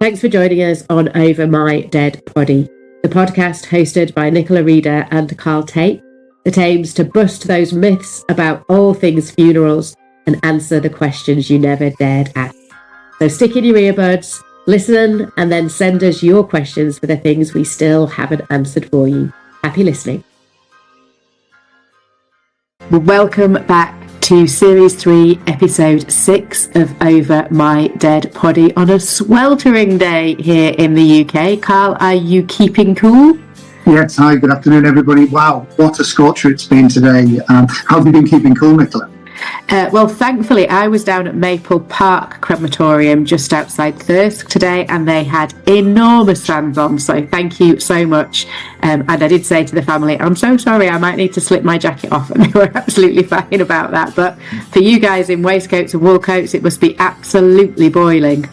Thanks for joining us on Over My Dead Body, the podcast hosted by Nichola Reader and Carl Tate that aims to bust those myths about all things funerals and answer the questions you never dared ask. So stick in your earbuds, listen, and then send us your questions for the things we still haven't answered for you. Happy listening. Welcome back to Series 3, Episode 6 of Over My Dead Body on a sweltering day here in the UK. Carl, are you keeping cool? Yes, hi, good afternoon, everybody. Wow, what a scorcher it's been today. How have you been keeping cool, Nichola? Well, thankfully, I was down at Maple Park Crematorium just outside Thirsk today, and they had enormous fans on, so thank you so much. And I did say to the family, I'm so sorry, I might need to slip my jacket off, and they were absolutely fine about that. But for you guys in waistcoats and wool coats, it must be absolutely boiling.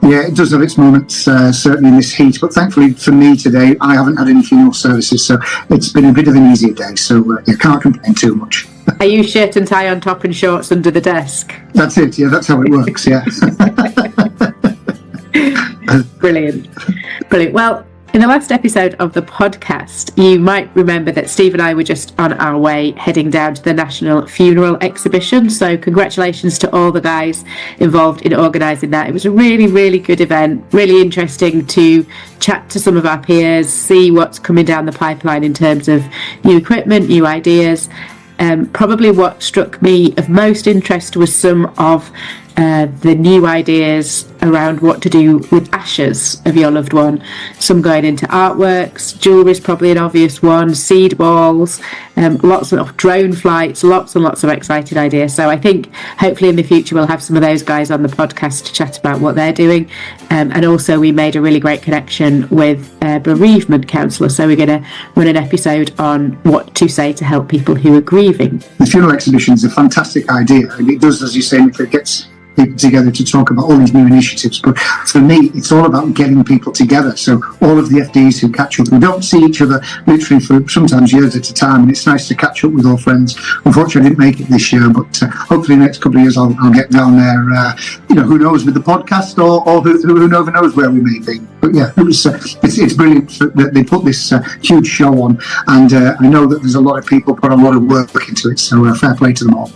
Yeah, it does have its moments, certainly in this heat, but thankfully for me today, I haven't had any funeral services, so it's been a bit of an easier day, so you can't complain too much. Are you shirt and tie on top and shorts under the desk? That's it, yeah, that's how it works, yeah. Brilliant. Well, in the last episode of the podcast, you might remember that Steve and I were just on our way heading down to the National Funeral Exhibition. So congratulations to all the guys involved in organising that. It was a really, really good event, really interesting to chat to some of our peers, see what's coming down the pipeline in terms of new equipment, new ideas. Probably what struck me of most interest was some of the new ideas around what to do with ashes of your loved one. Some going into artworks, jewellery is probably an obvious one, seed balls, lots of drone flights, lots and lots of exciting ideas. So I think hopefully in the future we'll have some of those guys on the podcast to chat about what they're doing. And also we made a really great connection with a bereavement counsellor. So we're going to run an episode on what to say to help people who are grieving. The funeral exhibition is a fantastic idea, and it does, as you say, it gets people together to talk about all these new initiatives. But for me, it's all about getting people together. So all of the FDs who catch up, we don't see each other literally for sometimes years at a time, and it's nice to catch up with all friends. Unfortunately, I didn't make it this year, but hopefully the next couple of years I'll get down there. Who knows, with the podcast, or who never knows where we may be. But yeah, it's brilliant that they put this huge show on, and I know that there's a lot of people put a lot of work into it. So fair play to them all.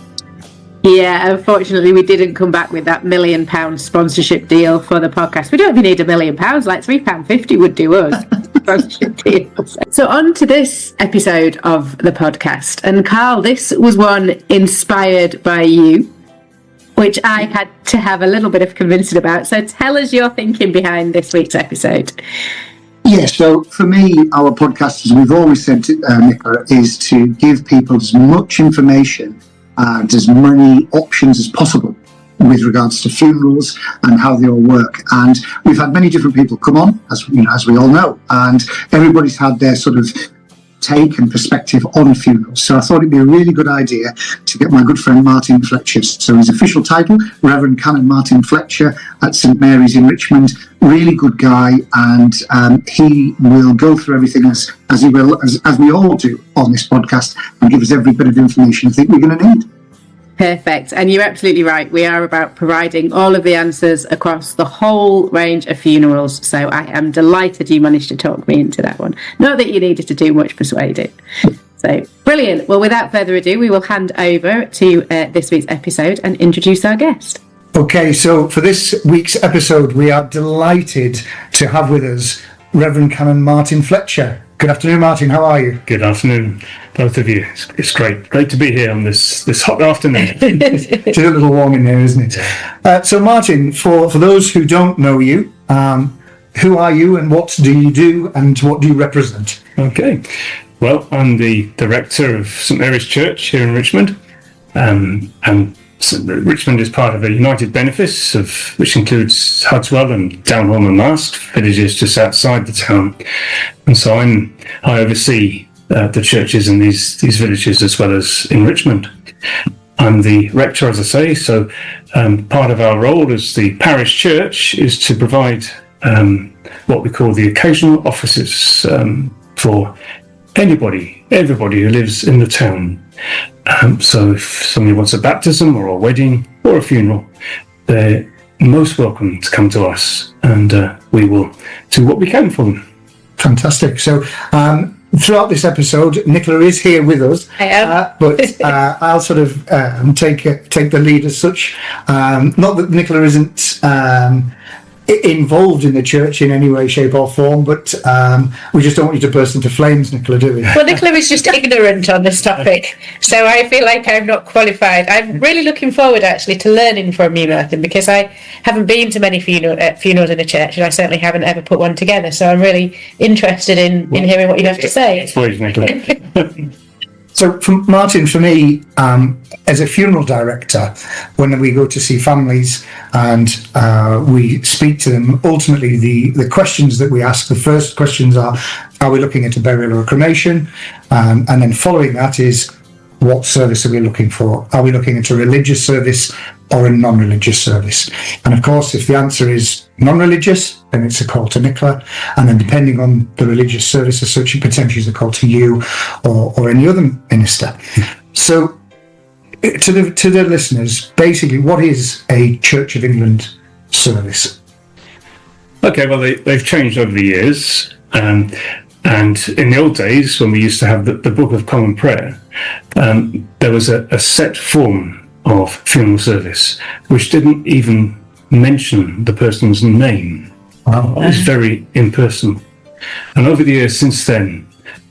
Yeah, unfortunately, we didn't come back with that £1 million sponsorship deal for the podcast. We don't even need £1 million, like £3.50 would do us. Sponsorship deals. So on to this episode of the podcast. And Carl, this was one inspired by you, which I had to have a little bit of convincing about. So tell us your thinking behind this week's episode. Yeah, so for me, our podcast, as we've always said, Nichola, is to give people as much information and as many options as possible with regards to funerals and how they all work. And we've had many different people come on, as we all know, and everybody's had their sort of take and perspective on funerals. So I thought it'd be a really good idea to get my good friend Martin Fletcher. So his official title, Rev Canon Martin Fletcher at St Mary's in Richmond. Really good guy, and he will go through everything as we all do on this podcast, and give us every bit of information I think we're going to need. Perfect. And you're absolutely right. We are about providing all of the answers across the whole range of funerals. So I am delighted you managed to talk me into that one. Not that you needed to do much persuading. So brilliant. Well, without further ado, we will hand over to this week's episode and introduce our guest. Okay, so for this week's episode, we are delighted to have with us Rev Canon Martin Fletcher. Good afternoon, Martin. How are you? Good afternoon, both of you. It's great to be here on this hot afternoon. It's a little warm in here, isn't it? So, Martin, for those who don't know you, who are you and what do you do and what do you represent? Okay. Well, I'm the director of St Mary's Church here in Richmond, and Richmond is part of a united benefice which includes Hudswell and Downholme and Mast, villages just outside the town. And so I oversee the churches in these villages as well as in Richmond. I'm the rector, as I say, so part of our role as the parish church is to provide what we call the occasional offices for everybody who lives in the town. So if somebody wants a baptism or a wedding or a funeral, they're most welcome to come to us and we will do what we can for them. Fantastic. So throughout this episode, Nichola is here with us. I am. But I'll sort of take the lead as such. Not that Nichola isn't involved in the church in any way, shape or form, but we just don't want you to burst into flames, Nichola, do we? Well, Nichola is just ignorant on this topic, so I feel like I'm not qualified. I'm really looking forward, actually, to learning from you, Martin, because I haven't been to many funerals in a church, and I certainly haven't ever put one together, so I'm really interested in hearing what you have to say. Please, Nichola. So, Martin, for me, as a funeral director, when we go to see families and we speak to them, ultimately the questions that we ask, the first questions are we looking at a burial or a cremation? And then following that is, what service are we looking for? Are we looking at a religious service or a non-religious service? And of course, if the answer is non-religious, then it's a call to Nichola. And then depending on the religious service as such, it potentially is a call to you or any other minister. So to the listeners, basically, what is a Church of England service? Okay, well, they've changed over the years. And in the old days, when we used to have the Book of Common Prayer, there was a set form of funeral service, which didn't even mention the person's name. Wow. It was very impersonal. And over the years since then,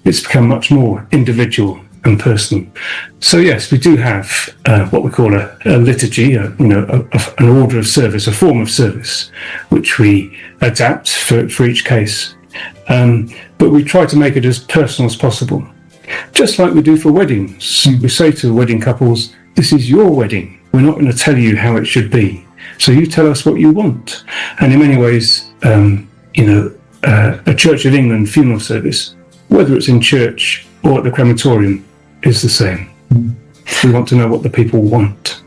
it's become much more individual and personal. So yes, we do have what we call a liturgy, an order of service, a form of service, which we adapt for each case. But we try to make it as personal as possible, just like we do for weddings. We say to wedding couples, this is your wedding. We're not going to tell you how it should be. So you tell us what you want. And in many ways, a Church of England funeral service, whether it's in church or at the crematorium, is the same. We want to know what the people want.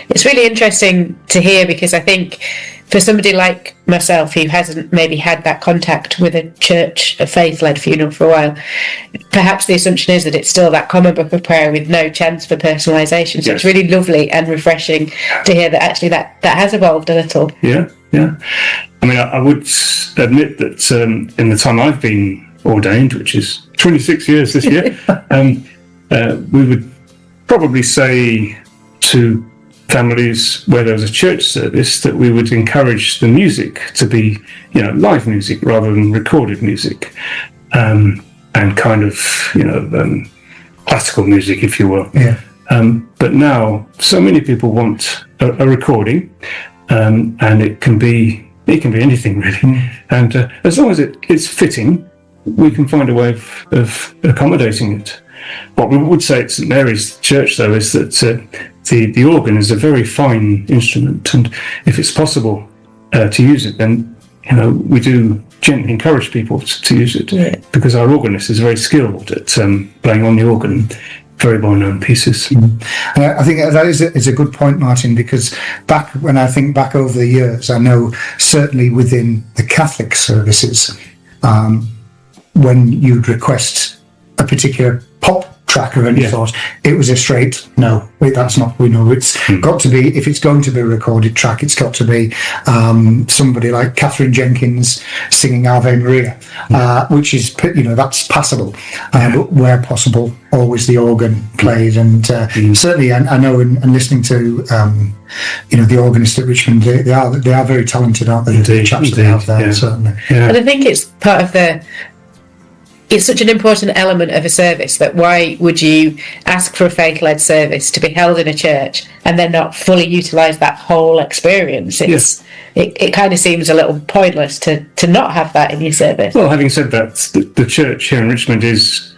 It's really interesting to hear, because I think for somebody like myself who hasn't maybe had that contact with a church, a faith-led funeral for a while, perhaps the assumption is that it's still that common book of prayer with no chance for personalisation. So Yes. It's really lovely and refreshing to hear that actually that has evolved a little. Yeah. I mean, I would admit that in the time I've been ordained, which is 26 years this year, we would probably say to families where there was a church service that we would encourage the music to be, live music rather than recorded music, and kind of, classical music, if you will. Yeah. But now, so many people want a recording, and it can be anything really. And as long as it's fitting, we can find a way of accommodating it. What we would say at St Mary's Church, though, is that the organ is a very fine instrument, and if it's possible to use it, then we do gently encourage people to use it, because our organist is very skilled at playing on the organ, very well-known pieces. I think that is a good point, Martin, because when I think back over the years, I know certainly within the Catholic services, when you'd request a particular pop track of any sort, it was a straight no. Wait, that's not. We know it's got to be. If it's going to be a recorded track, it's got to be somebody like Catherine Jenkins singing Ave Maria, which is that's passable. But where possible, always the organ played, and certainly I know in listening to the organist at Richmond, they are very talented, aren't they? The chaps they have there, certainly. And I think it's part of it's such an important element of a service that why would you ask for a faith-led service to be held in a church and then not fully utilise that whole experience? It kind of seems a little pointless to not have that in your service. Well, having said that, the church here in Richmond is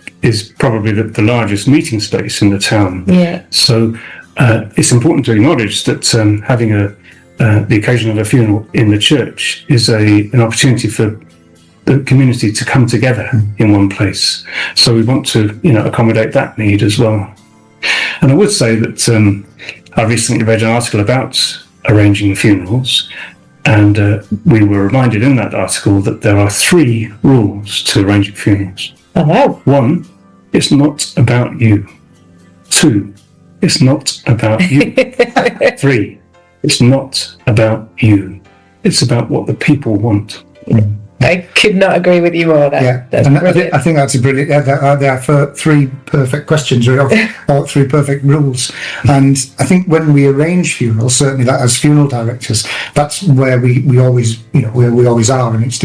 probably the largest meeting space in the town. Yeah. So it's important to acknowledge that having the occasion of a funeral in the church is an opportunity for the community to come together in one place. So we want to, accommodate that need as well. And I would say that I recently read an article about arranging funerals, and we were reminded in that article that there are 3 rules to arranging funerals. Oh, wow. 1, it's not about you. 2, it's not about you. 3, it's not about you. It's about what the people want. I could not agree with you more. That's and brilliant. I think that's a brilliant. There are three perfect questions, or three perfect rules. And I think when we arrange funerals, certainly that as funeral directors, that's where we always, where we always are. And it's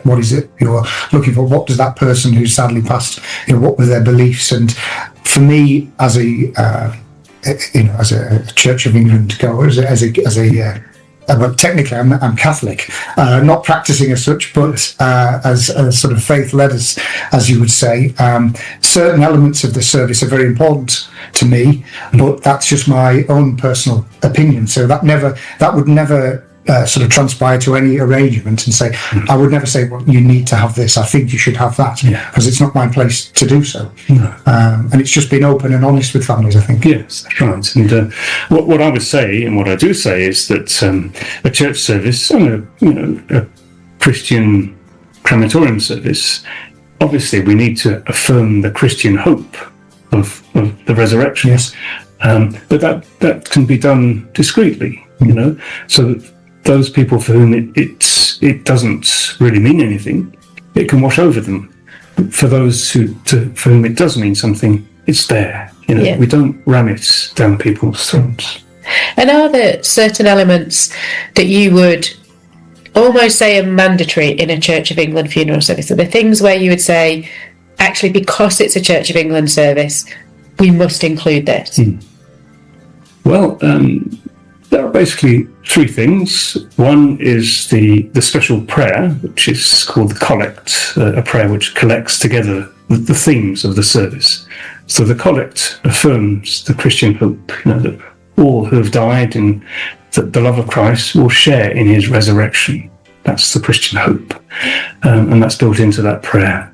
what is it you're looking for? What does that person who's sadly passed, what were their beliefs? And for me, as a Church of England goer, well, technically, I'm Catholic, not practicing as such, but as sort of faith-led, as you would say. Certain elements of the service are very important to me, but that's just my own personal opinion. So that would never sort of transpire to any arrangement and say, I would never say, well, you need to have this. I think you should have that, because it's not my place to do so. And it's just being open and honest with families, I think. Yes, that's right. And what I would say, and what I do say, is that a church service and a Christian crematorium service, obviously we need to affirm the Christian hope of the resurrection. Yes. But that can be done discreetly, so that those people for whom it doesn't really mean anything, it can wash over them. For those for whom it does mean something, it's there. We don't ram it down people's throats. And are there certain elements that you would almost say are mandatory in a Church of England funeral service? Are there things where you would say, actually, because it's a Church of England service, we must include this? Well, there are basically three things. One is the special prayer, which is called the collect, a prayer which collects together the themes of the service. So the collect affirms the Christian hope, that all who have died in the love of Christ will share in his resurrection. That's the Christian hope, and that's built into that prayer.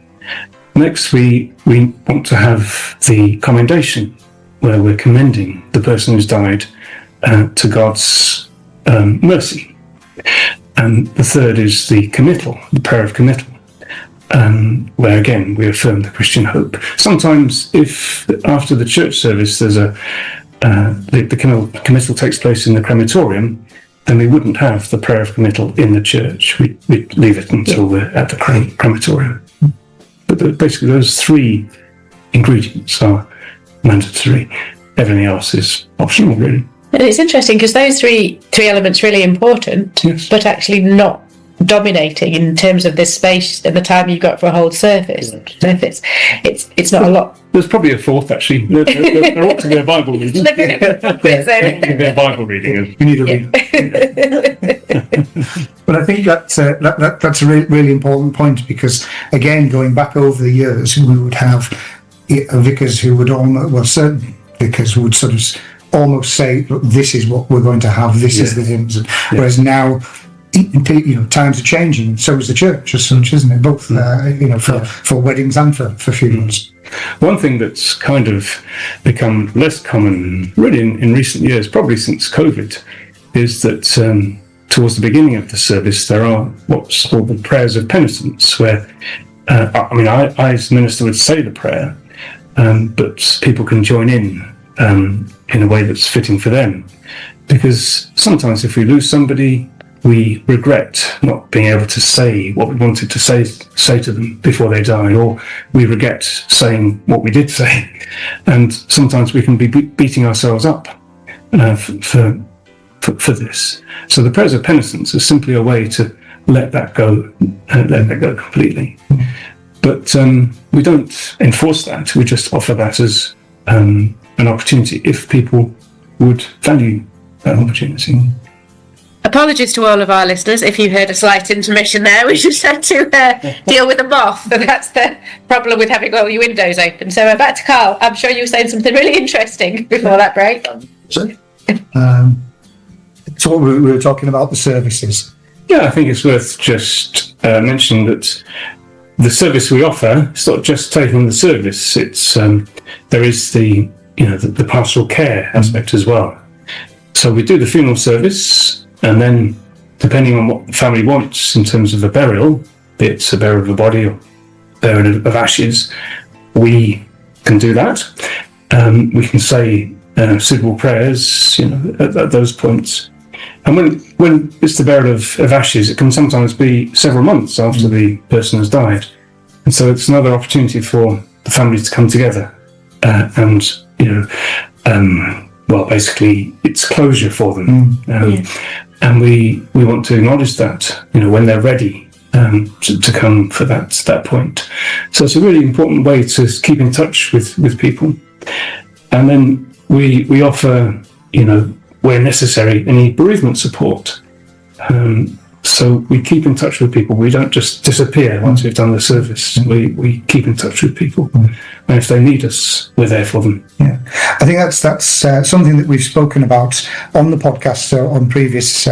Next, we want to have the commendation, where we're commending the person who's died to God's mercy. And the third is the committal, the prayer of committal, where again we affirm the Christian hope. Sometimes, if after the church service there's the committal takes place in the crematorium, then we wouldn't have the prayer of committal in the church. We'd leave it until we're at the crematorium. But basically, those three ingredients are mandatory. Everything else is optional, really. And it's interesting because those three elements are really important, Yes. but actually not dominating in terms of the space and the time you've got for a whole service. It's not a lot. There's probably a fourth, actually. They're all to their Bible reading. Their Bible reading. We need a read. But I think that's a really important point, because, again, going back over the years, we would have vicars who would certain vicars who would sort of almost say, look, this is what we're going to have, this is the hymns. Whereas now, times are changing, so is the church as such, isn't it? Both, for weddings and for funerals. One thing that's kind of become less common, really, in recent years, probably since COVID, is that towards the beginning of the service, there are what's called the prayers of penitence, where, I as minister would say the prayer, but people can join in a way that's fitting for them. Because sometimes if we lose somebody, we regret not being able to say what we wanted to say to them before they died, or we regret saying what we did say. And sometimes we can be beating ourselves up for this. So the prayers of penitence is simply a way to let that go completely. But we don't enforce that. We just offer that as an opportunity if people would value that opportunity. Apologies to all of our listeners if you heard a slight intermission there. We just had to deal with a moth, and that's the problem with having all your windows open. So back to Carl. I'm sure you were saying something really interesting before that break. So we were talking about the services. Yeah, I think it's worth just mentioning that the service we offer, it's not just taking the service. It's there is the pastoral care aspect as well. So we do the funeral service. And then, depending on what the family wants in terms of a burial, be it a burial of a body or burial of ashes, we can do that. We can say suitable prayers, at those points. And when it's the burial of ashes, it can sometimes be several months after the person has died. And so it's another opportunity for the families to come together. And, basically it's closure for them. And we want to acknowledge that, when they're ready to come for that point. So it's a really important way to keep in touch with people. And then we offer, where necessary, any bereavement support. So we keep in touch with people. We don't just disappear once we've done the service. We keep in touch with people. And if they need us, we're there for them. Yeah, I think that's something that we've spoken about on the podcast on previous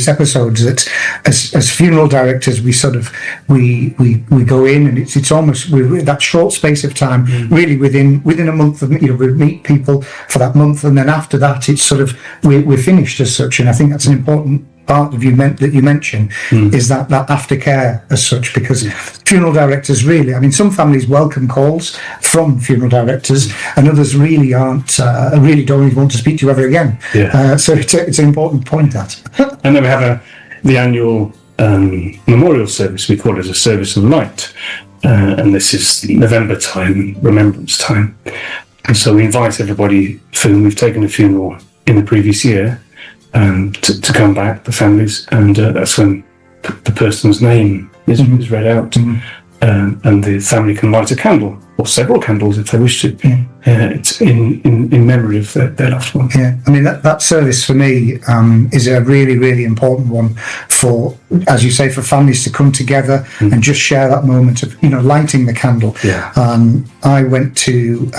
episodes. That as funeral directors, we go in, and it's almost that short space of time. Really, within a month of we meet people for that month, and then after that, it's sort of we're finished as such. And I think that's an important part of that you mentioned is that aftercare as such, because funeral directors really, some families welcome calls from funeral directors, and others really aren't, really don't even want to speak to you ever again. So it's an important point, that. And then we have the annual memorial service. We call it a service of light, and this is November time, remembrance time. And so we invite everybody for whom we've taken a funeral in the previous year to come back, the families, and that's when the person's name is read out, and the family can light a candle, or several candles if they wish to. It's in memory of their loved one. That service for me is a really, really important one for, as you say, for families to come together and just share that moment of lighting the candle. I went to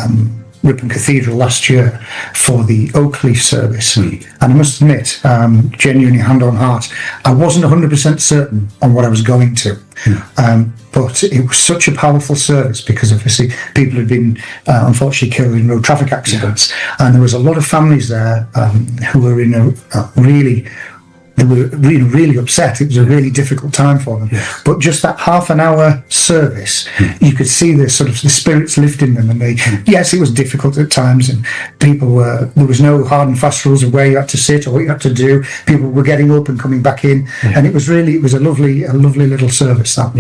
Ripon Cathedral last year for the Oakleaf service, and I must admit, genuinely hand on heart, I wasn't 100% certain on what I was going to, but it was such a powerful service because obviously people had been unfortunately killed in road traffic accidents, and there was a lot of families there who were in they were really upset. It was a really difficult time for them. But just that half an hour service, you could see the spirits lifting them. And yes, it was difficult at times, and there was no hard and fast rules of where you had to sit or what you had to do. People were getting up and coming back in, and it was a lovely little service. That.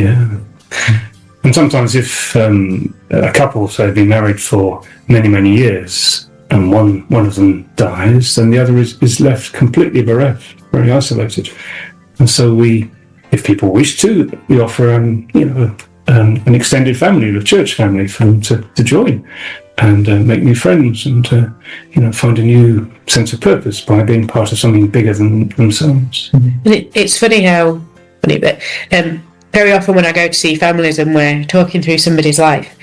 And sometimes if a couple have been married for many years, and one of them dies, then the other is left completely bereft, very isolated. And so if people wish to, we offer an extended family, a church family, for them to join and make new friends and find a new sense of purpose by being part of something bigger than themselves. It's funny but very often when I go to see families and we're talking through somebody's life,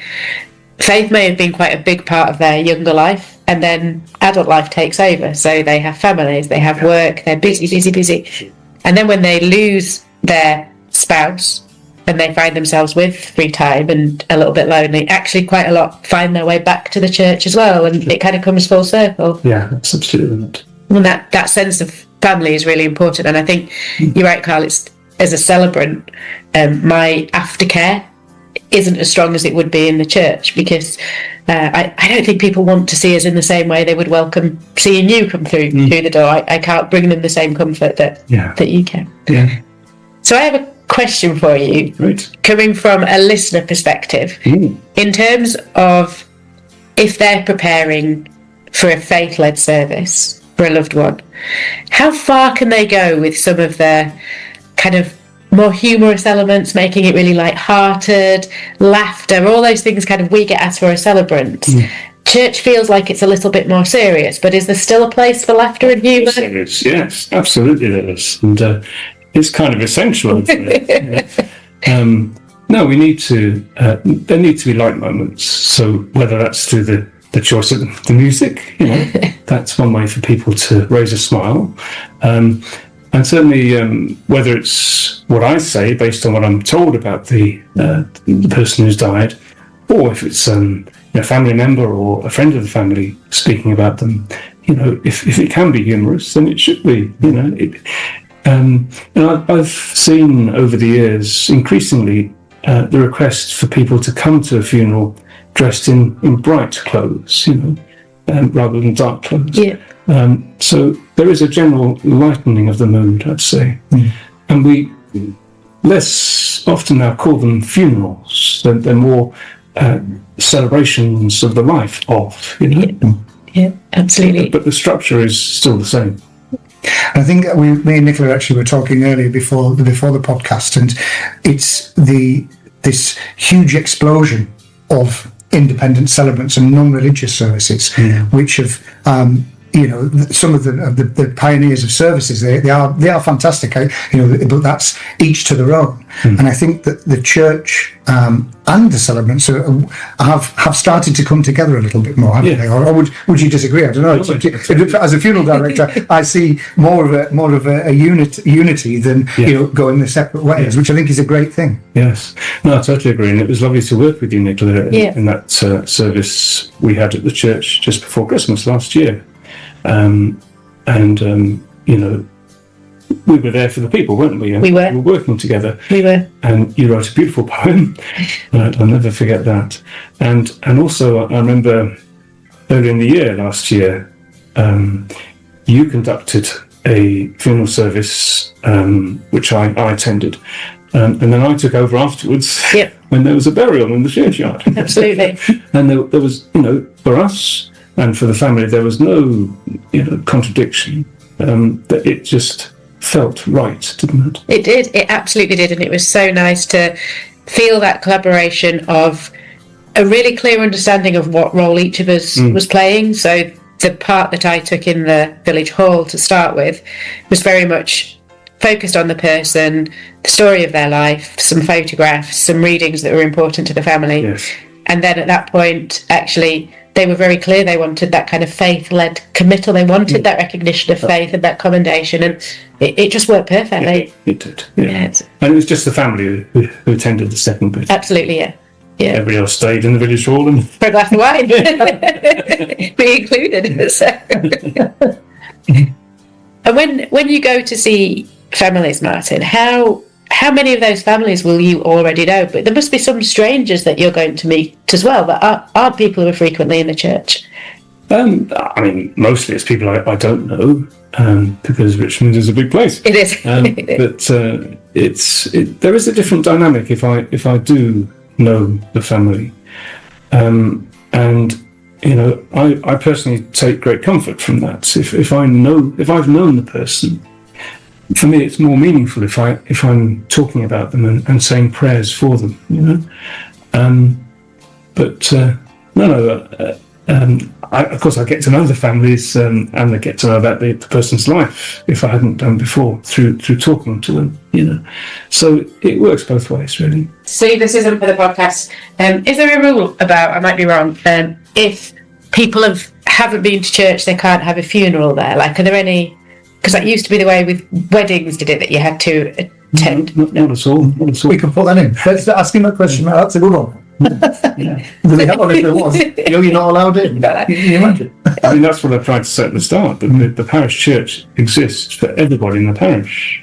faith may have been quite a big part of their younger life, and then adult life takes over. So they have families, they have work, they're busy. And then when they lose their spouse and they find themselves with free time and a little bit lonely, actually quite a lot find their way back to the church as well, and it kind of comes full circle. Yeah, that's absolutely right. And that sense of family is really important. And I think you're right, Carl, it's, as a celebrant, my aftercare isn't as strong as it would be in the church, because I don't think people want to see us in the same way they would welcome seeing you come through the door. I can't bring them the same comfort that you can. So I have a question for you, coming from a listener perspective, in terms of if they're preparing for a faith-led service for a loved one, how far can they go with some of the kind of more humorous elements, making it really light-hearted, laughter, all those things kind of we get asked for as celebrants. Church feels like it's a little bit more serious, but is there still a place for laughter and humour? Yes, absolutely there is. And it's kind of essential. No, we need to, there need to be light moments. So whether that's through the choice of the music, that's one way for people to raise a smile. And certainly, whether it's what I say based on what I'm told about the person who's died, or if it's a family member or a friend of the family speaking about them, if it can be humorous, then it should be. I've seen over the years increasingly the request for people to come to a funeral dressed in bright clothes, rather than dark clothes. So there is a general lightening of the mood, I'd say. And we less often now call them funerals. They're more celebrations of the life of, you know. Yeah, absolutely. But the structure is still the same. I think me and Nichola actually were talking earlier before the podcast, and it's this huge explosion of independent celebrants and non-religious services, which have some of the pioneers of services. They are fantastic, but that's each to their own. And I think that the church and the celebrants have started to come together a little bit more, haven't they? Or would you disagree? I don't know. As a funeral director, I see more of a unity than going their separate ways, which I think is a great thing. Yes, no, I totally agree. And it was lovely to work with you, Nichola, in that service we had at the church just before Christmas last year. We were there for the people, weren't we? We were. We were working together. We were. And you wrote a beautiful poem. I'll never forget that. And also, I remember earlier in the year, last year, you conducted a funeral service, which I attended. And then I took over afterwards when there was a burial in the churchyard. Absolutely. And there was, for us and for the family, there was no, contradiction. That it just felt right, didn't it? It did. It absolutely did. And it was so nice to feel that collaboration of a really clear understanding of what role each of us was playing. So the part that I took in the village hall to start with was very much focused on the person, the story of their life, some photographs, some readings that were important to the family. Yes. And then at that point, actually, they were very clear they wanted that kind of faith-led committal. They wanted that recognition of faith and that commendation, and it just worked perfectly. It did. Yeah. And it was just the family who attended the second bit. Absolutely, yeah. Everybody else stayed in the village hall and for a glass of wine, me included. So. And when you go to see families, Martin, how many of those families will you already know? But there must be some strangers that you're going to meet as well that aren't people who are frequently in the church. Mostly it's people I don't know, because Richmond is a big place. It is. But there is a different dynamic if I do know the family, and I personally take great comfort from that. If I've known the person. For me, it's more meaningful if I'm talking about them and saying prayers for them, Of course, I get to know the families and I get to know about the person's life if I hadn't done before through talking to them, So it works both ways, really. See, this isn't for the podcast. Is there a rule about? I might be wrong. If people haven't been to church, they can't have a funeral there. Like, are there any? Because that used to be the way with weddings, did it, that you had to attend? Not at all. We can put that in. Let's ask him that question. That's a good one. Really helpful if there was. You're not allowed in. Can you imagine? That's what I tried to say at the start. The parish church exists for everybody in the parish,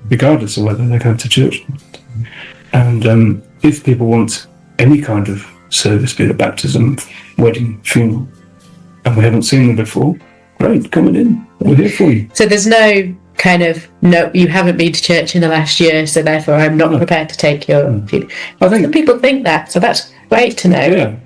regardless of whether they go to church or not. And if people want any kind of service, be it a baptism, wedding, funeral, and we haven't seen them before, great, coming in. We're here for you. So there's no kind of, no, you haven't been to church in the last year, so therefore I'm not prepared to take your funeral. I think some people think that, so that's great to know. Yeah.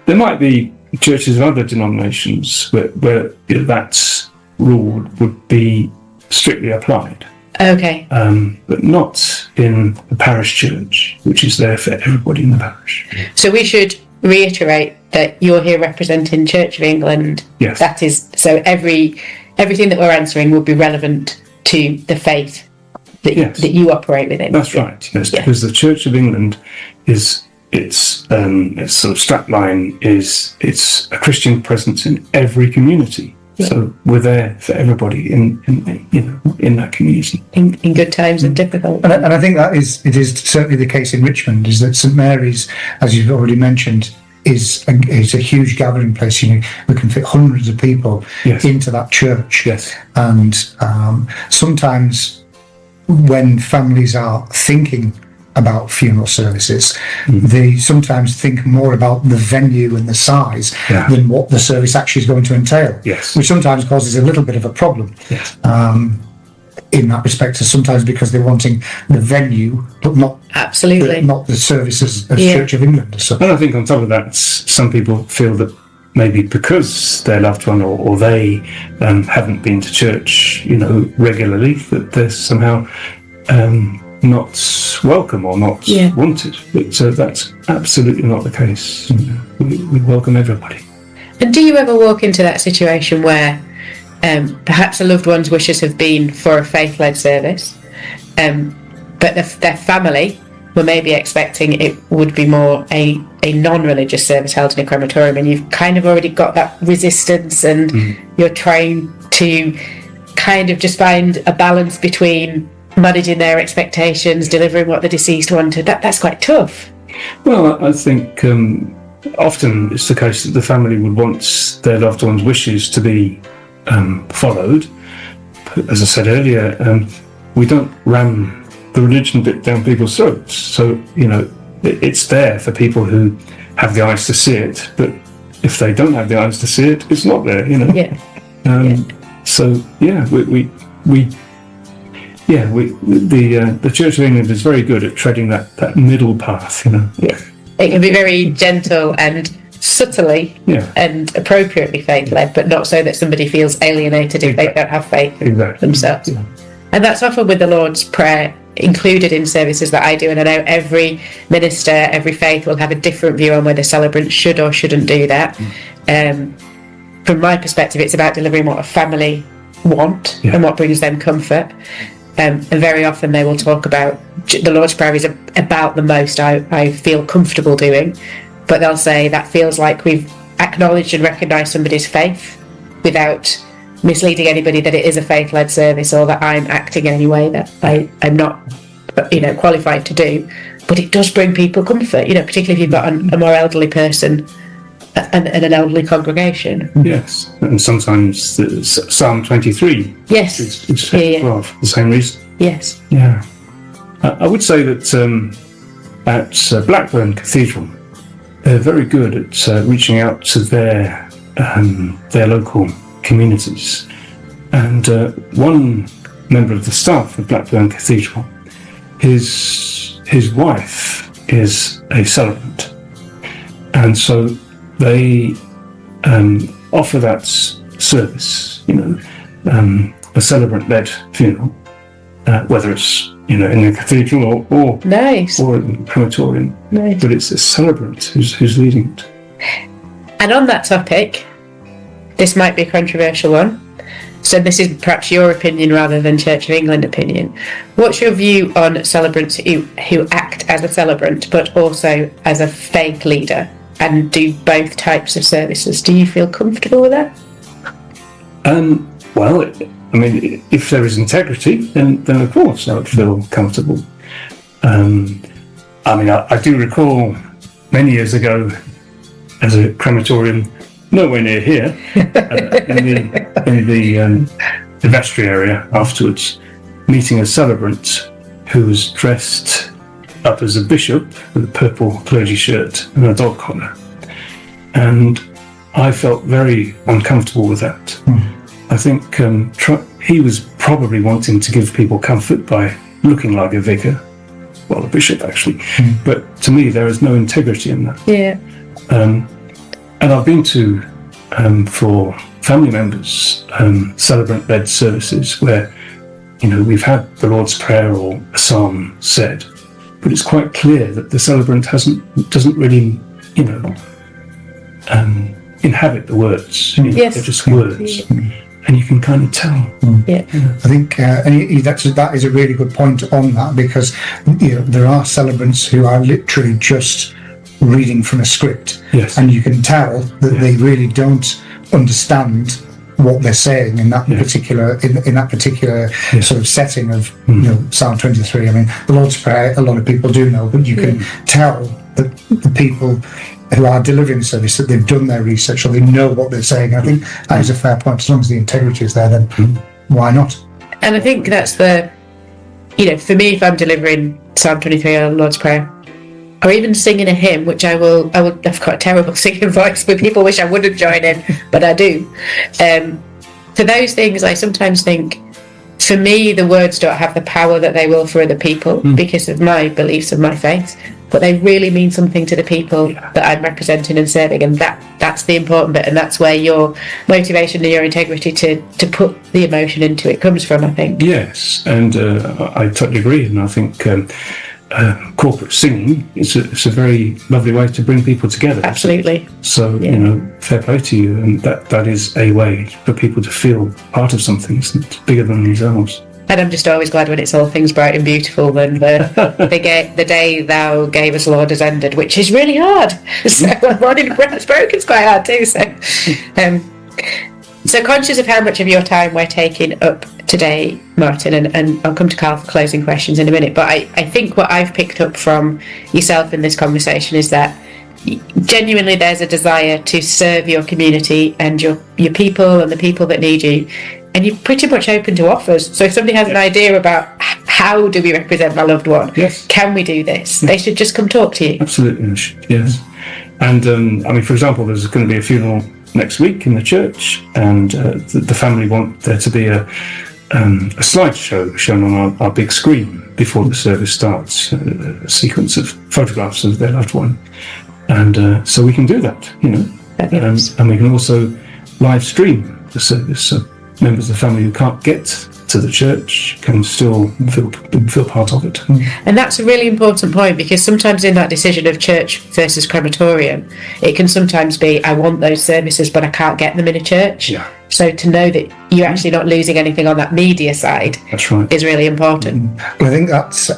There might be churches of other denominations where that rule would be strictly applied. Okay. But not in the parish church, which is there for everybody in the parish. So we should reiterate that you're here representing Church of England. Yes. That is, so everything that we're answering will be relevant to the faith that you operate within. That's right. Yes, because the Church of England is its sort of strapline is it's a Christian presence in every community. Yeah. So we're there for everybody in that community. In good times and difficult. And I think it is certainly the case in Richmond, is that St Mary's, as you've already mentioned, is a huge gathering place. We can fit hundreds of people into that church. Yes. And sometimes when families are thinking about funeral services. They sometimes think more about the venue and the size than what the service actually is going to entail, which sometimes causes a little bit of a problem in that respect, sometimes because they're wanting the venue but not not the services of Church of England. So. And I think on top of that, some people feel that maybe because their loved one or they haven't been to church, regularly, that they're somehow not welcome or not wanted. But that's absolutely not the case. We welcome everybody. And do you ever walk into that situation where perhaps a loved one's wishes have been for a faith-led service, but their family were maybe expecting it would be more a non-religious service held in a crematorium, and you've kind of already got that resistance, and you're trying to kind of just find a balance between managing their expectations, delivering what the deceased wanted. That's quite tough. Well, I think often it's the case that the family would want their loved one's wishes to be followed. But as I said earlier, we don't ram the religion bit down people's throats. So, it's there for people who have the eyes to see it, but if they don't have the eyes to see it, it's not there, So, the Church of England is very good at treading that middle path, Yeah. It can be very gentle and subtly and appropriately faith-led, but not so that somebody feels alienated if they don't have faith themselves. Yeah. And that's often with the Lord's Prayer included in services that I do, and I know every minister, every faith will have a different view on whether celebrants should or shouldn't do that. From my perspective, it's about delivering what a family want and what brings them comfort. And very often they will talk about the Lord's Prayer is about the most I feel comfortable doing, but they'll say that feels like we've acknowledged and recognised somebody's faith without misleading anybody that it is a faith-led service or that I'm acting in any way that I'm not qualified to do. But it does bring people comfort, particularly if you've got a more elderly person and an elderly congregation. Yes, and sometimes Psalm 23 is well, for the same reason. Yes. Yeah. I would say that at Blackburn Cathedral, they're very good at reaching out to their local communities. And one member of the staff of Blackburn Cathedral, his wife is a celebrant. And so they offer that service, a celebrant-led funeral, whether it's in the cathedral or nice, or in the crematorium. Nice. But it's a celebrant who's leading it. And on that topic, this might be a controversial one. So this is perhaps your opinion rather than Church of England opinion. What's your view on celebrants who act as a celebrant but also as a faith leader and do both types of services? Do you feel comfortable with that? Well, if there is integrity, then of course I would feel comfortable. I do recall many years ago as a crematorium, nowhere near here, in the vestry area afterwards, meeting a celebrant who was dressed up as a bishop with a purple clergy shirt and a dog collar. And I felt very uncomfortable with that. I think he was probably wanting to give people comfort by looking like a vicar, well, a bishop actually. But to me, there is no integrity in that. Yeah. And I've been to, for family members, celebrant-led services where, we've had the Lord's Prayer or a psalm said, but it's quite clear that the celebrant doesn't really, inhabit the words. Yes. They're just words. And you can kind of tell. Yeah. I think that is a really good point on that, because there are celebrants who are literally just reading from a script, and you can tell that they really don't understand what they're saying in that particular in that particular sort of setting of Psalm 23. The Lord's Prayer, a lot of people do know, but you can tell that the people who are delivering the service, that they've done their research or they know what they're saying. I think that is a fair point. As long as the integrity is there, then why not? And I think that's for me, if I'm delivering Psalm 23 or Lord's Prayer, or even singing a hymn, which I've got a terrible singing voice, but people wish I wouldn't join in, but I do. For those things, I sometimes think, for me, the words don't have the power that they will for other people because of my beliefs and my faith, but they really mean something to the people that I'm representing and serving, and that's the important bit, and that's where your motivation and your integrity to put the emotion into it comes from, I think. Yes, and I totally agree, and I think corporate singing is a very lovely way to bring people together. Absolutely. So, fair play to you, and that is a way for people to feel part of something. It's bigger than themselves. And I'm just always glad when it's all things bright and beautiful, and the day thou gave us, Lord, has ended, which is really hard. So morning breath broken is quite hard too. So conscious of how much of your time we're taking up today, Martin, and I'll come to Carl for closing questions in a minute, but I think what I've picked up from yourself in this conversation is that genuinely there's a desire to serve your community and your people and the people that need you, and you're pretty much open to offers. So if somebody has an idea about how do we represent my loved one, can we do this, they should just come talk to you. Absolutely, yes. And for example, there's going to be a funeral next week in the church, and the family want there to be a slideshow shown on our big screen before the service starts, a sequence of photographs of their loved one, and so we can do that, and we can also live stream the service, so members of the family who can't get to the church can still feel part of it. And that's a really important point, because sometimes in that decision of church versus crematorium, it can sometimes be, I want those services but I can't get them in a church. So to know that you're actually not losing anything on that media side, that's right, is really important. Well, I think that's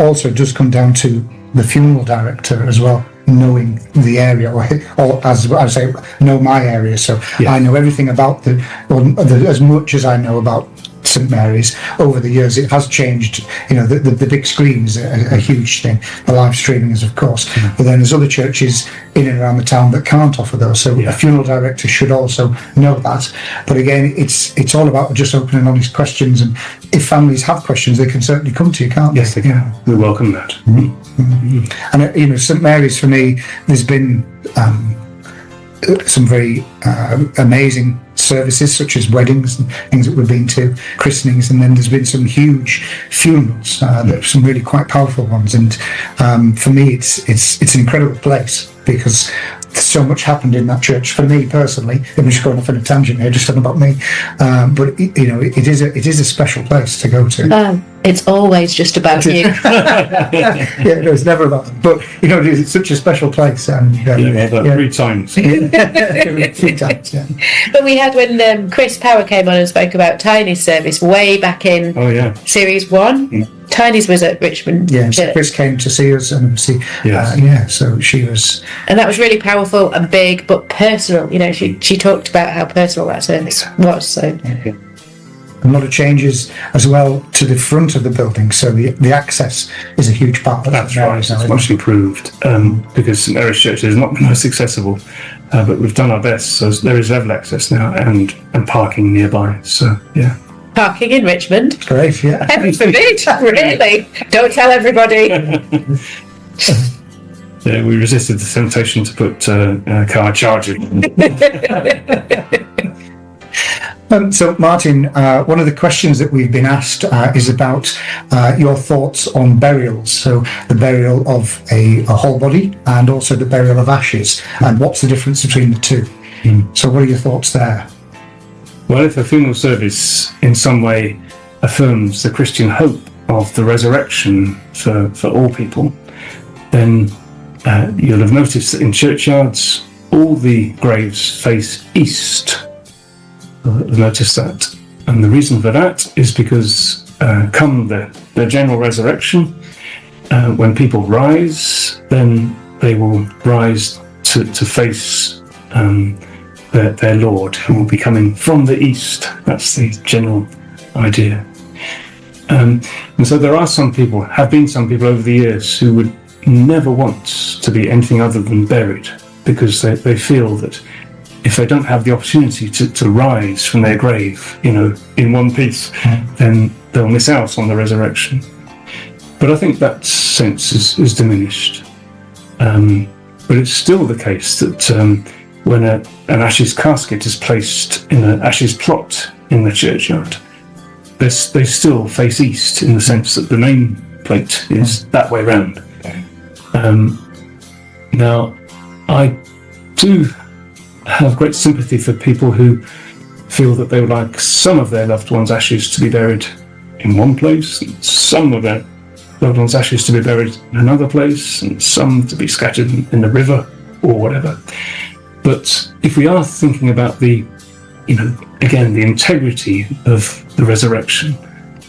also does come down to the funeral director as well, knowing the area, or as I say, know my area. So I know everything about as much as I know about St Mary's. Over the years it has changed. The big screen is a huge thing. The live streaming is, of course, but then there's other churches in and around the town that can't offer those, so a funeral director should also know that. But again, it's all about just open and honest questions, and if families have questions, they can certainly come to you, can't they? Yes, they can. We welcome that. And St Mary's, for me, there's been some very amazing services, such as weddings and things that we've been to, christenings, and then there's been some huge funerals, some really quite powerful ones. And for me, it's an incredible place, because so much happened in that church. For me personally, I'm just going off on a tangent here, just talking about me, but it is a special place to go to. It's always just about you. It's never about them. But it's such a special place, and 3 times. 3 times, yeah. But we had when Chris Power came on and spoke about Tiny's service way back in Series 1. Tiny's was at Richmond Church. Chris came to see us, and obviously, so she was, and that was really powerful and big, but personal. She talked about how personal that service was. So. A lot of changes as well to the front of the building, so the access is a huge part of that. That's right, it's much improved, because St Mary's Church is not the most accessible, but we've done our best, so there is level access now, and parking nearby, so Parking in Richmond? Great, yeah. Heaven forbid, really? Don't tell everybody. We resisted the temptation to put car charging. So, Martin, one of the questions that we've been asked is about your thoughts on burials. So, the burial of a whole body and also the burial of ashes, and what's the difference between the two? So, what are your thoughts there? Well, if a funeral service in some way affirms the Christian hope of the resurrection for all people, then you'll have noticed that in churchyards, all the graves face east. Notice that, and the reason for that is because come the general resurrection, when people rise, then they will rise to face their Lord, who will be coming from the east. That's the general idea. And so there are have been some people over the years who would never want to be anything other than buried, because they feel that if they don't have the opportunity to rise from their grave, in one piece, then they'll miss out on the resurrection. But I think that sense is diminished. But it's still the case that when an ashes casket is placed in an ashes plot in the churchyard, they still face east, in the sense that the name plate is that way round. Now, I do have great sympathy for people who feel that they would like some of their loved ones' ashes to be buried in one place, and some of their loved ones' ashes to be buried in another place, and some to be scattered in the river or whatever. But if we are thinking about the integrity of the resurrection,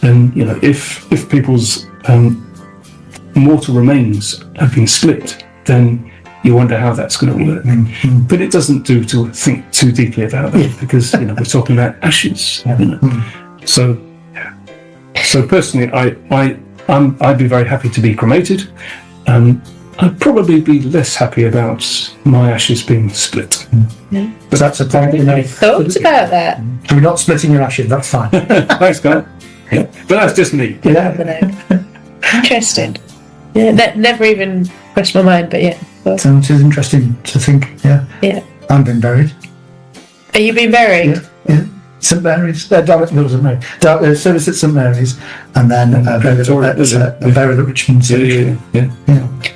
then if people's mortal remains have been split, then you wonder how that's going to work. Mm-hmm. But it doesn't do to think too deeply about that, because we're talking about ashes. So personally, I'd be very happy to be cremated. I'd probably be less happy about my ashes being split. Yeah. But that's a point. Thoughts about that? So we're not splitting your ashes. That's fine. Thanks, Carl. Yeah. But that's just me. Yeah. Interesting. Yeah, that never even crossed my mind, but yeah. So it is interesting to think. Yeah. Yeah. I've been buried. Are you been buried? Yeah. St Mary's. Service at St Mary's, and then burial at Richmond. Yeah.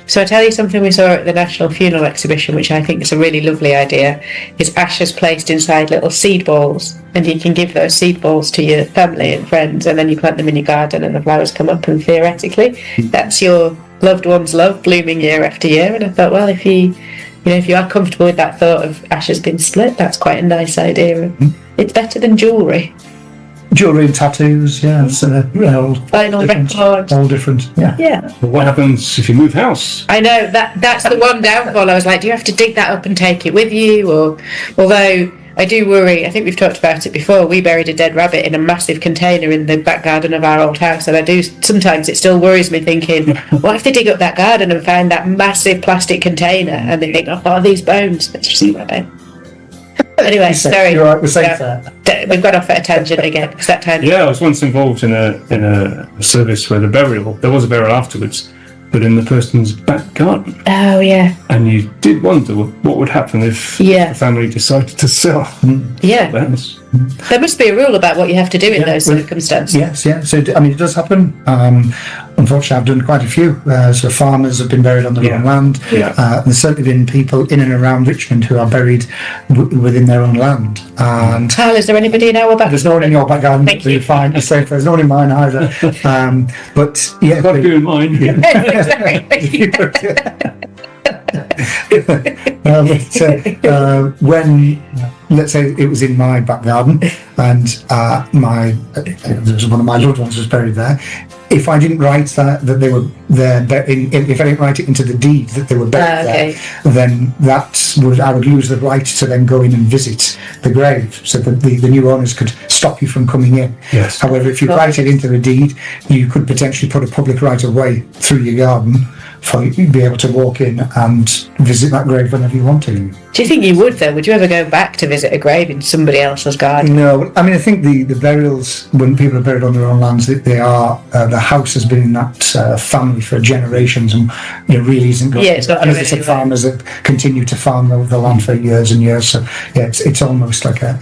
So I tell you something we saw at the National Funeral Exhibition, which I think is a really lovely idea, is ashes placed inside little seed balls, and you can give those seed balls to your family and friends, and then you plant them in your garden and the flowers come up, and theoretically that's your loved one's love blooming year after year. And I thought, well, if you are comfortable with that thought of ashes being split, that's quite a nice idea. It's better than jewellery. Jewellery and tattoos, yeah. It's vinyl records. All different, yeah. Yeah. But what happens if you move house? I know, that's the one downfall. I was like, do you have to dig that up and take it with you? Or, although I do worry, I think we've talked about it before, we buried a dead rabbit in a massive container in the back garden of our old house, and sometimes it still worries me, thinking, what if they dig up that garden and find that massive plastic container, and they think, oh, these bones, let's just see what they... Anyway, sorry. You're right, we're safe there. We've got off at a tangent again. It's that time. Yeah, I was once involved in a service where there was a burial afterwards, but in the person's back garden. Oh, yeah. And you did wonder what would happen if the family decided to sell the house. There must be a rule about what you have to do in those circumstances. Yes, yeah. So, it does happen. Unfortunately, I've done quite a few. So farmers have been buried on their own land. Yeah. There's certainly been people in and around Richmond who are buried within their own land. And Hal, is there anybody in our back? There's no one in your back garden. Thank you. Fine. You're safe. There's no one in mine either. But yeah, Got to be in mine. Yeah. When, let's say, it was in my back garden, and one of my loved ones was buried there. If I didn't write that they were there, if I didn't write it into the deed that they were buried there, then I would lose the right to then go in and visit the grave, so that the new owners could stop you from coming in. Yes. However, if you write it into the deed, you could potentially put a public right of way through your garden for you to be able to walk in and visit that grave whenever you want to. Do you think you would, though? Would you ever go back to visit a grave in somebody else's garden? No, I think the burials, when people are buried on their own lands, they are the house has been in that family for generations, and it really isn't good. Yeah, it's not. And as I said, farmers that continue to farm the land for years and years. So yeah, it's almost like a.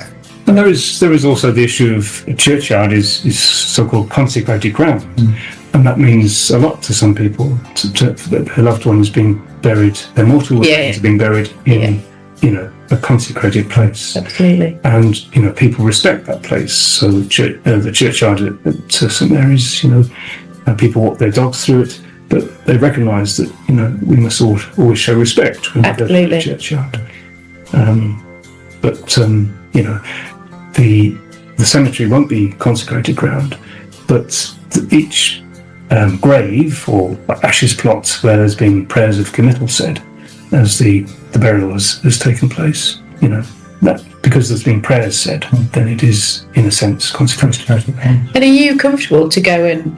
And there is also the issue of a churchyard is so-called consecrated ground. And that means a lot to some people. Their loved ones being buried, their mortal ones being buried in, a consecrated place. Absolutely. And people respect that place. So the churchyard at St Mary's, people walk their dogs through it, but they recognise that we must always show respect when we go to the churchyard. The cemetery won't be consecrated ground, but each grave or ashes plot where there's been prayers of committal said as the burial has taken place, that because there's been prayers said, then it is in a sense consecrated. And are you comfortable to go and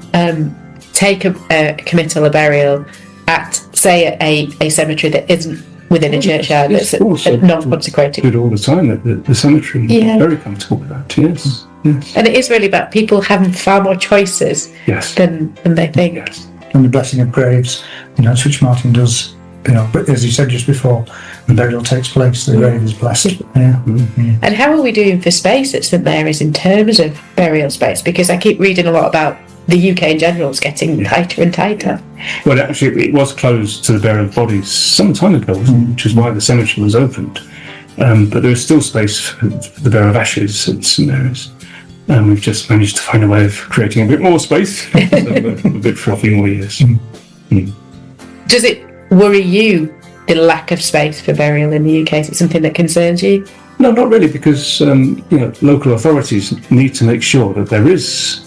take a committal, a burial at, say, a cemetery that isn't within a churchyard, that's non-consecrated? Good all the time at the cemetery. Very comfortable with that. Yes. And it is really about people having far more choices than they think. Yes. and the blessing of graves, which Martin does. But as you said just before, the burial takes place, the grave is blessed. Yeah. And how are we doing for space at St Mary's in terms of burial space? Because I keep reading a lot about the UK in general is getting tighter and tighter. Well, actually, it was closed to the burial of bodies some time ago, which is why the cemetery was opened. But there is still space for the burial of ashes at St Mary's. And we've just managed to find a way of creating a bit more space, so a bit for a few more years. Does it worry you, the lack of space for burial in the UK? Is it something that concerns you? No, not really, because local authorities need to make sure that there is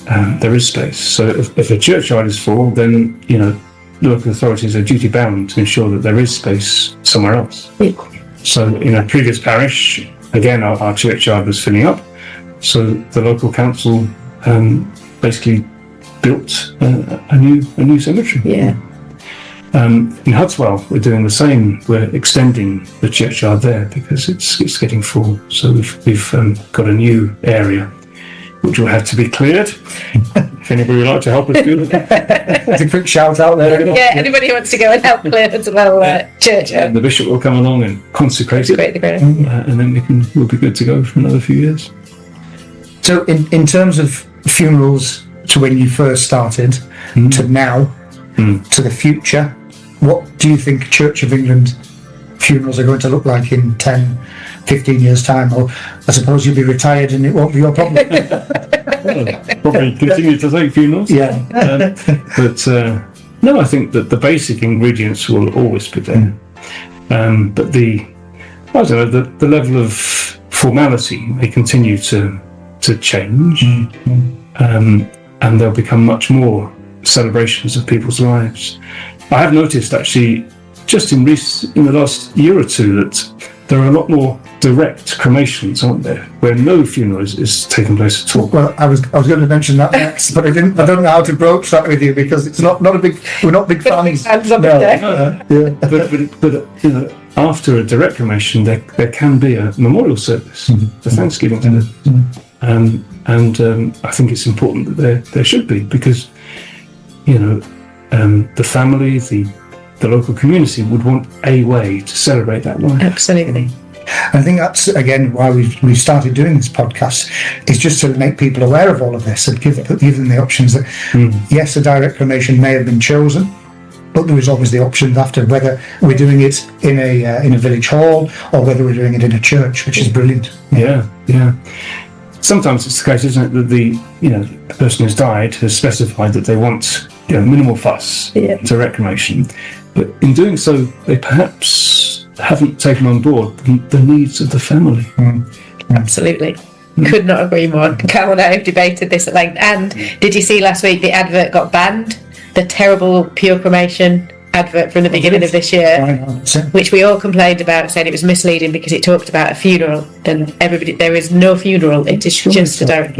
space. So if a churchyard is full, then the local authorities are duty bound to ensure that there is space somewhere else. Yeah. So in a previous parish, again, our churchyard was filling up, so the local council basically built a new cemetery. Yeah. In Hudswell, we're doing the same. We're extending the churchyard there because it's getting full. So we've got a new area which will have to be cleared. If anybody would like to help us do it, There's a quick shout out there. Yeah, anybody who wants to go and help clear Hudswell churchyard. and the bishop will come along and consecrate it, Great, the grave. and then we'll be good to go for another few years. So in terms of funerals to when you first started to now to the future, what do you think Church of England funerals are going to look like in 10, 15 years' time? Or I suppose you'll be retired and it won't be your problem. Probably continue to take funerals. Yeah. But no, I think that the basic ingredients will always be there. But the level of formality may continue to change, and there'll become much more celebrations of people's lives. I have noticed actually just in the last year or two that there are a lot more direct cremations, aren't there, where no funeral is taking place at all. Well, I was going to mention that next, but I don't know how to broach that with you because it's not a big. We're not big fans. But after a direct cremation, there can be a memorial service, a Thanksgiving service, and I think it's important that there should be, because the family, the local community would want a way to celebrate that life. Absolutely. I think that's again why we've started doing this podcast, is just to make people aware of all of this and give them the options that yes, a direct cremation may have been chosen, but there is always the options after, whether we're doing it in a village hall or whether we're doing it in a church, which is brilliant. Yeah. Sometimes it's the case, isn't it, that the person who's died has specified that they want minimal fuss, direct cremation, but in doing so, they perhaps haven't taken on board the needs of the family. Absolutely. Could not agree more. Carl and I have debated this at length. And did you see last week the advert got banned? The terrible pure cremation advert from the beginning of this year, which we all complained about, saying it was misleading because it talked about a funeral, and there is no funeral, it is just a direct.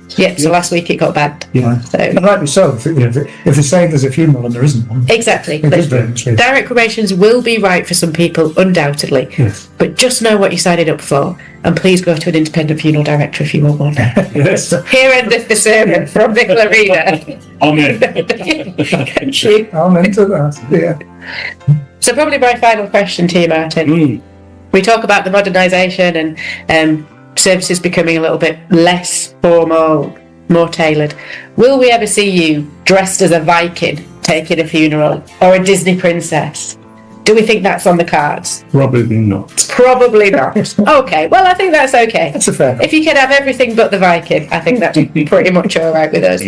So last week it got banned. Yeah, so, and rightly so. If they're saying there's a funeral and there isn't one, exactly. Direct cremations will be right for some people, undoubtedly. Yes. But just know what you're signing up for, and please go to an independent funeral director if you want one. Yes. Here endeth the sermon from Nichola Reader. Amen. Thank you. Amen to that. Yeah. So probably my final question to you, Martin. We talk about the modernisation and services becoming a little bit less formal, more tailored. Will we ever see you dressed as a Viking taking a funeral, or a Disney princess? Do we think that's on the cards? Probably not. Probably not. Okay, well, I think that's okay. That's a fair. If you could have everything but the Viking, I think that's pretty much all right with us.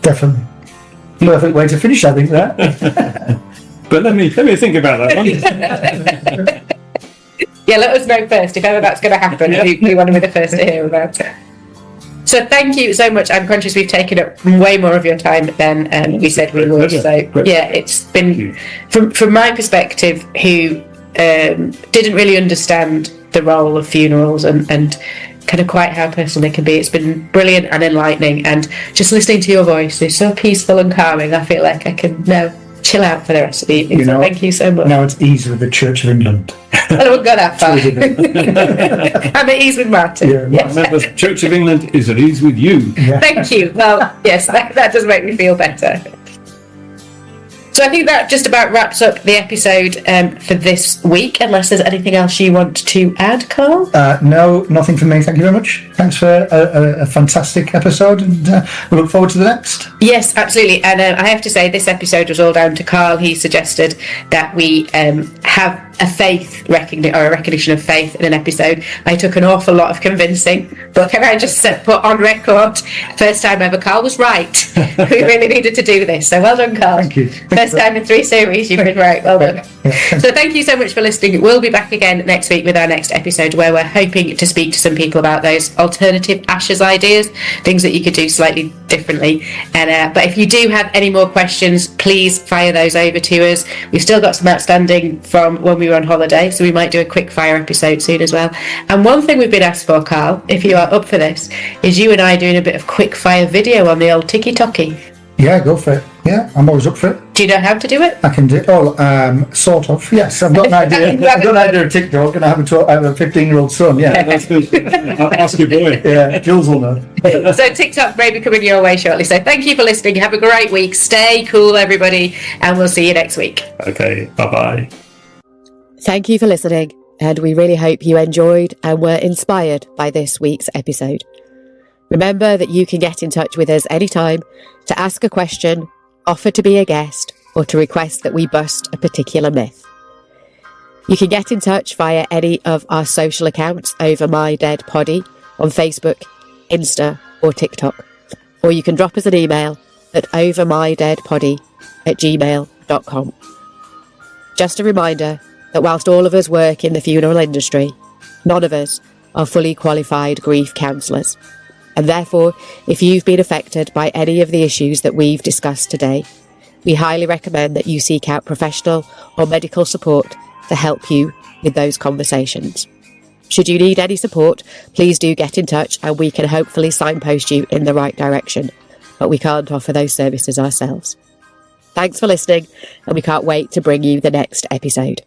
Definitely. Perfect way to finish, I think, that. But let me think about that one. Yeah, let us know first if ever that's going to happen. We want to be the first to hear about it. So thank you so much. I'm conscious we've taken up way more of your time than we said we would. So yeah, it's been, from my perspective, who didn't really understand the role of funerals and kind of quite how personal it can be. It's been brilliant and enlightening, and just listening to your voice is so peaceful and calming. I feel like I can now chill out for the rest of the evening. So thank you so much. Now it's ease with the Church of England. I wouldn't go that far. I'm at ease with Martin. Yeah, yes. Remember, Church of England is at ease with you. Yeah. Thank you. Well, yes, that does make me feel better. So I think that just about wraps up the episode for this week, unless there's anything else you want to add, Carl? No, nothing from me. Thank you very much. Thanks for a fantastic episode, and we look forward to the next. Yes, absolutely. And I have to say, this episode was all down to Carl. He suggested that we have a recognition of faith in an episode. I took an awful lot of convincing, but can I just put on record, first time ever, Carl was right. We really needed to do this. So well done, Carl. Thank you. First time in 3 series, you've been right. Well done. So thank you so much for listening. We'll be back again next week with our next episode, where we're hoping to speak to some people about those alternative ashes ideas, things that you could do slightly differently. And but if you do have any more questions, please fire those over to us. We've still got some outstanding from when we were on holiday, so we might do a quick fire episode soon as well. And one thing we've been asked for, Carl, if you are up for this, is you and I doing a bit of quick fire video on the old tiki-toki. Yeah, go for it. Yeah, I'm always up for it. Do you know how to do it? I can do it. Sort of. Yes, I've got an idea. I've got an idea of TikTok, and I have a 15-year-old son. Yeah, That's good. I'll ask your boy. yeah. Jules will know. So TikTok may be coming your way shortly. So thank you for listening. Have a great week. Stay cool, everybody, and we'll see you next week. Okay, bye-bye. Thank you for listening, and we really hope you enjoyed and were inspired by this week's episode. Remember that you can get in touch with us anytime to ask a question, offer to be a guest, or to request that we bust a particular myth. You can get in touch via any of our social accounts over My Dead Poddy on Facebook, Insta, or TikTok. Or you can drop us an email at overmydeadpoddy@gmail.com. Just a reminder that whilst all of us work in the funeral industry, none of us are fully qualified grief counsellors. And therefore, if you've been affected by any of the issues that we've discussed today, we highly recommend that you seek out professional or medical support to help you with those conversations. Should you need any support, please do get in touch and we can hopefully signpost you in the right direction, but we can't offer those services ourselves. Thanks for listening, and we can't wait to bring you the next episode.